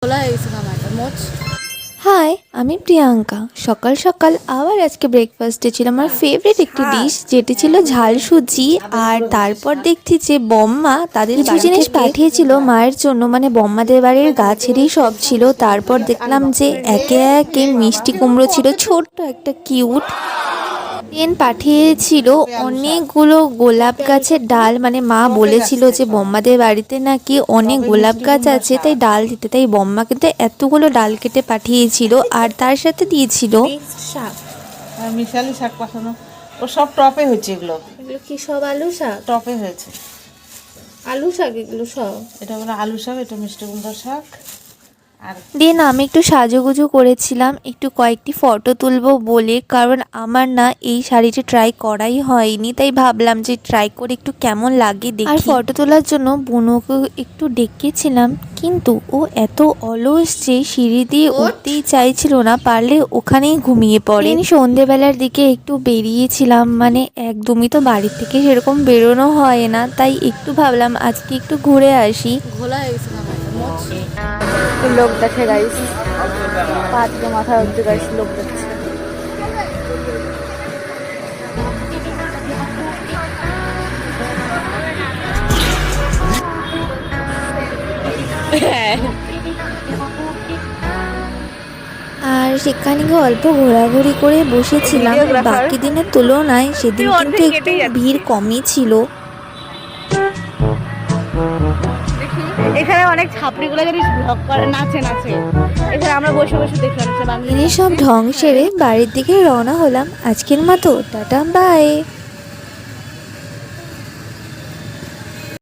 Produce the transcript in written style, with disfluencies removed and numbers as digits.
খোলা হয়ে গেছে কামাইটা মোচ। হাই, আমি প্রিয়াঙ্কা। সকাল সকাল আবার আজকে ব্রেকফাস্টে ছিল আমার ফেভারিট একটি ডিশ, যেটি ছিল ঝাল সুজি। আর তারপর দেখছি যে বম্মা তাদের কিছু জিনিস পাঠিয়েছিল মায়ের জন্য, মানে বম্মাদের বাড়ির গাছেরই সব ছিল। তারপর দেখলাম যে একে একে মিষ্টি কুমড়ো ছিল, ছোট্ট একটা কিউট। দেন পাঠিয়েছিল অনেকগুলো গোলাপ গাছের ডাল, মানে মা বলেছিল যে বম্মাদের বাড়িতে নাকি অনেক গোলাপ গাছ আছে, তাই ডাল দিতে। তাই বম্মা কিন্তু এতগুলো ডাল কেটে পাঠিয়েছিল, আর তার সাথে দিয়েছিল শাক, মিশালি শাক পাঠানো। ও সব টপে হয়েছে, এগুলো এগুলো কি সব আলু শাক? টপে হয়েছে। আলু শাক এগুলো সব? এটা হলো আলু শাক, এটা মিষ্টি কুমড়ো শাক। আর দেন আমি একটু সাজুগুজু করেছিলাম, একটু কয়েকটি ফটো তুলবো বলে, কারণ আমার না এই শাড়িটি ট্রাই করাই হয়নি, তাই ভাবলাম যে ট্রাই করে একটু কেমন লাগে দেখি। আর ফটো তোলার জন্য বুনুকে একটু ডেকেছিলাম, কিন্তু ও এত অলস যে সিঁড়ি দিয়ে উঠতেই চাইছিল না, পারলে ওখানেই ঘুমিয়ে পড়ে। সন্ধেবেলার দিকে একটু বেরিয়েছিলাম, মানে একদমই তো বাড়ির থেকে সেরকম বেরোনো হয় না, তাই একটু ভাবলাম আজকে একটু ঘুরে আসি। খোলা হয়ে গেছে কামাইটা মোচ। লোক দেখে গাইস, পা থেকে মাথা অব্দি গাইস লোক দেখছে। আর সেখানে গিয়ে অল্প ঘোরাঘুরি করে বসেছিলাম। বাকি দিনের তুলনায় সেদিন কিন্তু একটু ভিড় কমই ছিল। এখানে অনেক ছাপড়িগুলো জানিস ব্লগ করে, নাচে নাচে। এখানে আমরা বসে বসে দেখলাম এনে সব ঢং সেরে বাড়ির দিকে রওনা হলাম আজকের মতো। Tata, by.